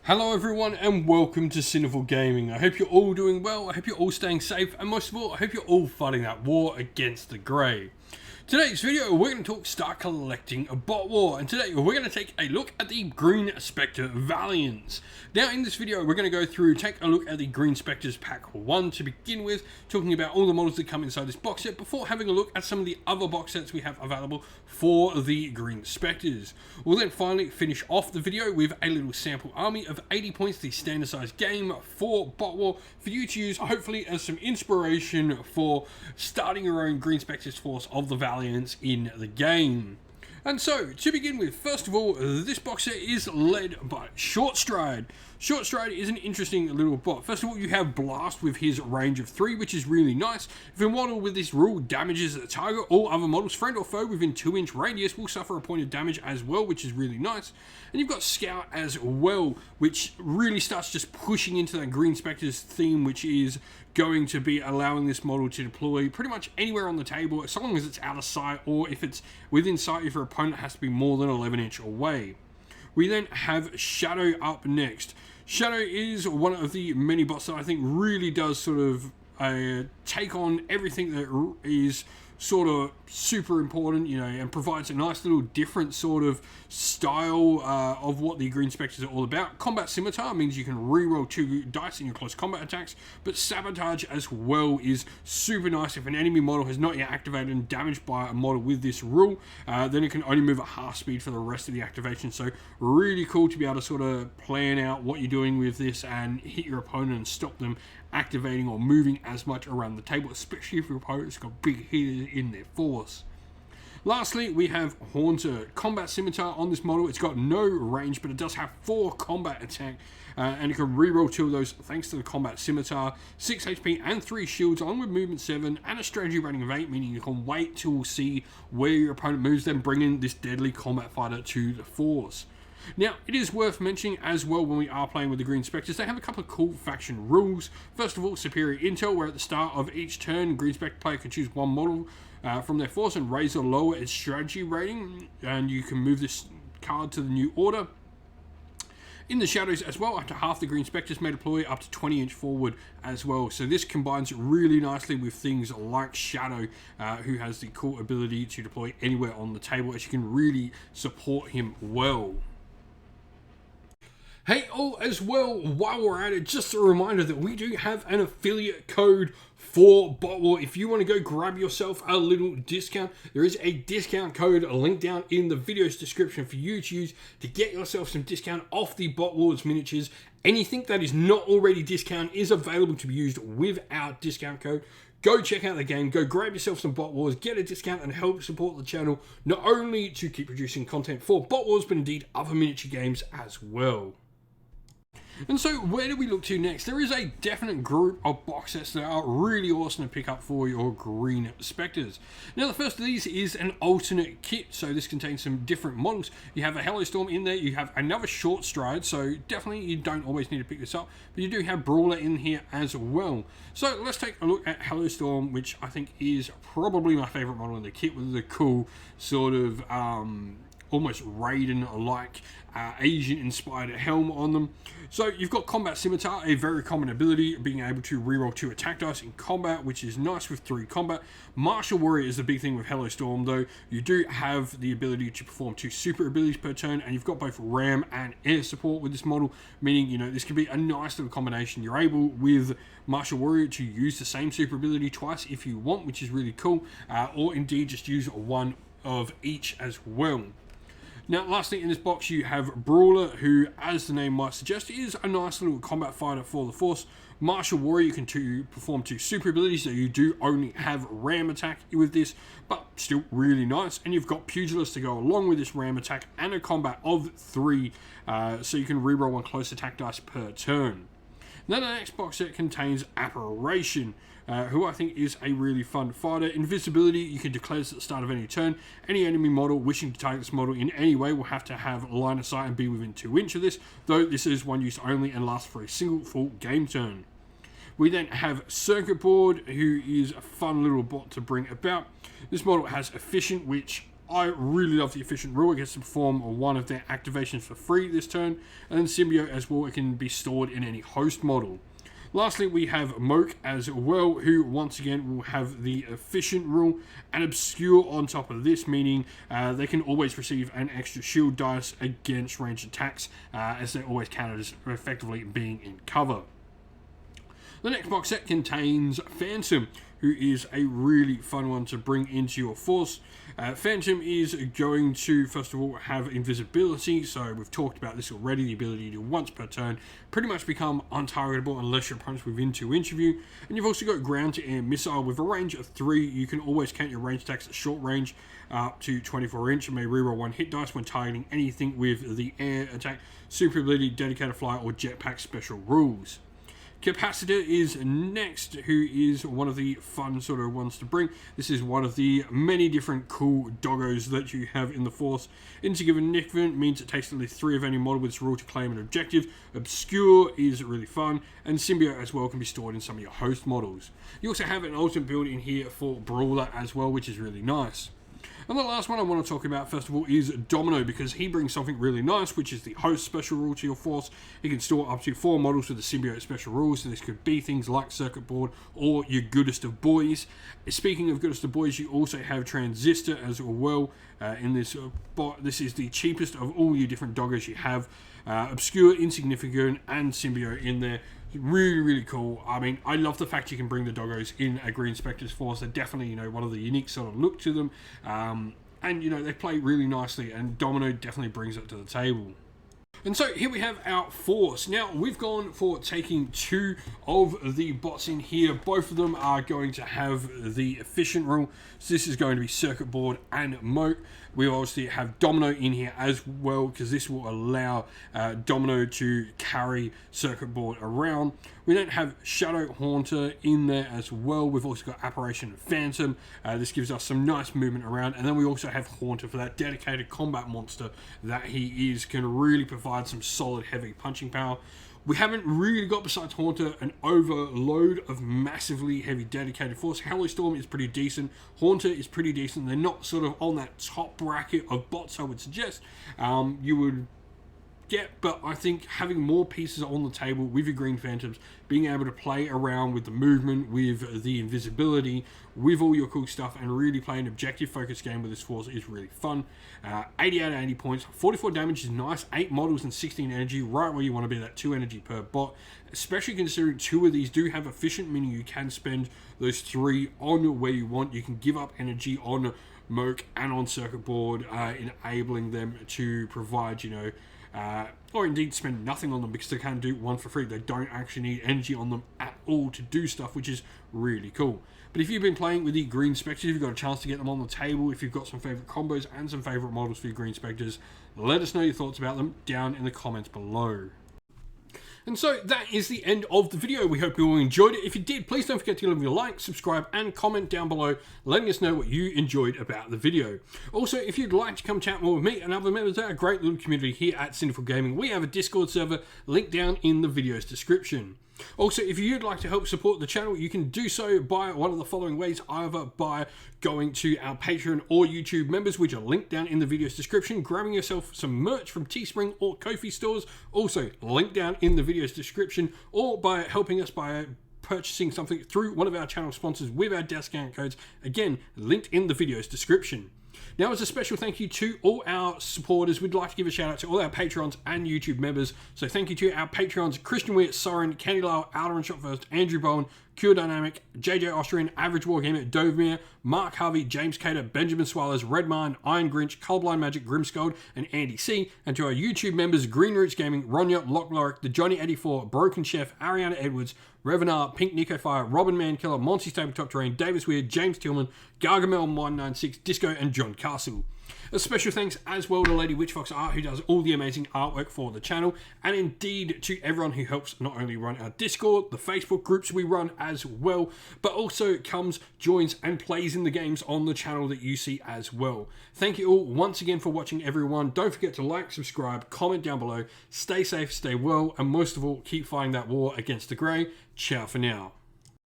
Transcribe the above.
Hello everyone and welcome to Sinful Gaming. I hope you're all doing well, I hope you're all staying safe, and most of all, I hope you're all fighting that war against the grey. Today's video, we're going to talk start collecting a bot war, and today we're going to take a look at the Green Spectre Valiants. Now in this video, we're going to go through, take a look at the Green Spectres Pack 1 to begin with, talking about all the models that come inside this box set, before having a look at some of the other box sets we have available for the Green Spectres. We'll then finally finish off the video with a little sample army of 80 points, the standard size game for bot war, for you to use hopefully as some inspiration for starting your own Green Spectres force of the Valiants in the game. And so, to begin with, first of all, this box set is led by Short Stride. Short Stride is an interesting little bot. First of all, you have Blast with his range of 3, which is really nice. If a model with this rule damages the target, all other models, friend or foe, within 2-inch radius will suffer a point of damage as well, which is really nice. And you've got Scout as well, which really starts just pushing into that Green Spectres theme, which is going to be allowing this model to deploy pretty much anywhere on the table, so long as it's out of sight, or if it's within sight, if your opponent has to be more than 11-inch away. We then have Shadow up next. Shadow is one of the many bots that I think really does sort of take on everything that is sort of super important, you know, and provides a nice little different sort of style of what the Green Spectres are all about. Combat Scimitar means you can reroll 2 dice in your close combat attacks, but Sabotage as well is super nice. If an enemy model has not yet activated and damaged by a model with this rule, then it can only move at half speed for the rest of the activation. So really cool to be able to sort of plan out what you're doing with this and hit your opponent and stop them activating or moving as much around the table, especially if your opponent's got big hitters in their force. Lastly, we have Haunter. Combat Scimitar on this model. It's got no range, but it does have 4 combat attack, and it can reroll 2 of those thanks to the Combat Scimitar, 6 HP and 3 shields, along with movement 7 and a strategy rating of 8, meaning you can wait to see where your opponent moves, then bring in this deadly combat fighter to the force. Now, it is worth mentioning as well, when we are playing with the Green Spectres, they have a couple of cool faction rules. First of all, Superior Intel, where at the start of each turn, Green Spectre player can choose one model from their force and raise or lower its strategy rating, and you can move this card to the new order. In the shadows as well, up to half the Green Spectres may deploy up to 20-inch forward as well. So this combines really nicely with things like Shadow, who has the cool ability to deploy anywhere on the table, as you can really support him well. Hey, as well, while we're at it, just a reminder that we do have an affiliate code for Bot War. If you want to go grab yourself a little discount, there is a discount code linked down in the video's description for you to use to get yourself some discount off the Bot Wars miniatures. Anything that is not already discounted is available to be used with our discount code. Go check out the game, go grab yourself some Bot Wars, get a discount and help support the channel, not only to keep producing content for Bot Wars, but indeed other miniature games as well. And so, where do we look to next? There is a definite group of box sets that are really awesome to pick up for your Green Spectres. Now, the first of these is an alternate kit, so this contains some different models. You have a Hellostorm in there, you have another Short Stride, so definitely you don't always need to pick this up, but you do have Brawler in here as well. So, let's take a look at Hellostorm, which I think is probably my favourite model in the kit, with the cool sort of almost Raiden-like Asian-inspired helm on them. So you've got Combat Scimitar, a very common ability, being able to reroll 2 attack dice in combat, which is nice with 3 combat. Martial Warrior is the big thing with Hellostorm, though. You do have the ability to perform 2 super abilities per turn, and you've got both ram and air support with this model, meaning, you know, this can be a nice little combination. You're able, with Martial Warrior, to use the same super ability twice if you want, which is really cool, or indeed just use one of each as well. Now, lastly, in this box, you have Brawler, who, as the name might suggest, is a nice little combat fighter for the Force. Martial Warrior, you can perform 2 super abilities, so you do only have ram attack with this, but still really nice. And you've got Pugilist to go along with this ram attack, and a combat of 3, so you can reroll 1 close attack dice per turn. Now, the next box set contains Apparition, who I think is a really fun fighter. Invisibility, you can declare this at the start of any turn. Any enemy model wishing to target this model in any way will have to have line of sight and be within 2 inches of this, though this is one use only and lasts for a single full game turn. We then have Circuit Board, who is a fun little bot to bring about. This model has Efficient, which I really love the efficient rule. It gets to perform one of their activations for free this turn, and then Symbiote as well, it can be stored in any host model. Lastly, we have Moke as well, who once again will have the efficient rule and obscure on top of this, meaning they can always receive an extra shield dice against ranged attacks, as they're always counted as effectively being in cover. The next box set contains Phantom, who is a really fun one to bring into your force. Phantom is going to, first of all, have invisibility, so we've talked about this already, the ability to once per turn pretty much become untargetable unless your opponent's within 2-inch of you. And you've also got ground to air missile with a range of 3. You can always count your range attacks at short range up to 24-inch and may reroll 1 hit dice when targeting anything with the air attack, super ability, dedicated fly, or jetpack special rules. Capacitor is next, who is one of the fun sort of ones to bring. This is one of the many different cool doggos that you have in the force. Insignificant means it takes at least 3 of any model with its rule to claim an objective. Obscure is really fun, and Symbiote as well can be stored in some of your host models. You also have an ultimate build in here for Brawler as well, which is really nice. And the last one I want to talk about, first of all, is Domino, because he brings something really nice, which is the host special rule to your force. He can store up to 4 models with the Symbiote special rules, so this could be things like Circuit Board or your Goodest of Boys. Speaking of Goodest of Boys, you also have Transistor as well in this bot. This is the cheapest of all your different doggos you have. Obscure, Insignificant, and Symbiote in there. Really, really cool. I mean, I love the fact you can bring the doggos in a Green Spectres force. They're definitely, one of the unique sort of look to them. And, they play really nicely, and Domino definitely brings it to the table. And so here we have our force. Now, we've gone for taking 2 of the bots in here. Both of them are going to have the efficient rule. So this is going to be Circuit Board and Moke. We obviously have Domino in here as well, because this will allow Domino to carry Circuit Board around. We don't have Shadow Haunter in there as well. We've also got Apparition and Phantom. This gives us some nice movement around. And then we also have Haunter for that dedicated combat monster that he is, can really provide some solid heavy punching power. We haven't really got, besides Haunter, an overload of massively heavy dedicated force. Howling Storm is pretty decent. Haunter is pretty decent. They're not sort of on that top bracket of bots, I would suggest. You would get, but I think having more pieces on the table with your Green Phantoms, being able to play around with the movement, with the invisibility, with all your cool stuff, and really play an objective focused game with this force is really fun. 80 out of 80 points, 44 damage is nice, 8 models and 16 energy, right where you want to be, that 2 energy per bot, especially considering 2 of these do have efficient, meaning you can spend those 3 on where you want. You can give up energy on Moke and on Circuit Board, enabling them to provide, or indeed spend nothing on them, because they can do 1 for free. They don't actually need energy on them at all to do stuff, which is really cool. But if you've been playing with the Green Spectres, you've got a chance to get them on the table. If you've got some favourite combos and some favourite models for your Green Spectres, let us know your thoughts about them down in the comments below. And so that is the end of the video. We hope you all enjoyed it. If you did, please don't forget to leave a like, subscribe, and comment down below, letting us know what you enjoyed about the video. Also, if you'd like to come chat more with me and other members of our great little community here at Sinful Gaming, we have a Discord server linked down in the video's description. Also, if you'd like to help support the channel, you can do so by one of the following ways, either by going to our Patreon or YouTube members, which are linked down in the video's description, grabbing yourself some merch from Teespring or Ko-fi stores, also linked down in the video's description, or by helping us by purchasing something through one of our channel sponsors with our discount codes, again, linked in the video's description. Now, as a special thank you to all our supporters, we'd like to give a shout out to all our Patrons and YouTube members. So thank you to our Patrons: Christian Weir, Soren, Kenny Lyle, Alderan Shot First, Andrew Bowen, Cure Dynamic, JJ Austrian, Average Wargamer, Dovemere, Mark Harvey, James Cater, Benjamin Swallows, Redmine, Iron Grinch, Colblind Magic, Grimscold, and Andy C. And to our YouTube members: Green Roots Gaming, Ronya, Lockloric, The Johnny 84, Broken Chef, Ariana Edwards, Revenar, Pink Nico Fire, Robin Mankiller, Monty Stable Top Terrain, Davis Weird, James Tillman, Gargamel196, Disco, and John Castle. A special thanks as well to Lady Witchfox Art, who does all the amazing artwork for the channel, and indeed to everyone who helps not only run our Discord, the Facebook groups we run as well, but also comes, joins, and plays in the games on the channel that you see as well. Thank you all once again for watching, everyone. Don't forget to like, subscribe, comment down below, stay safe, stay well, and most of all, keep fighting that war against the grey. Ciao for now.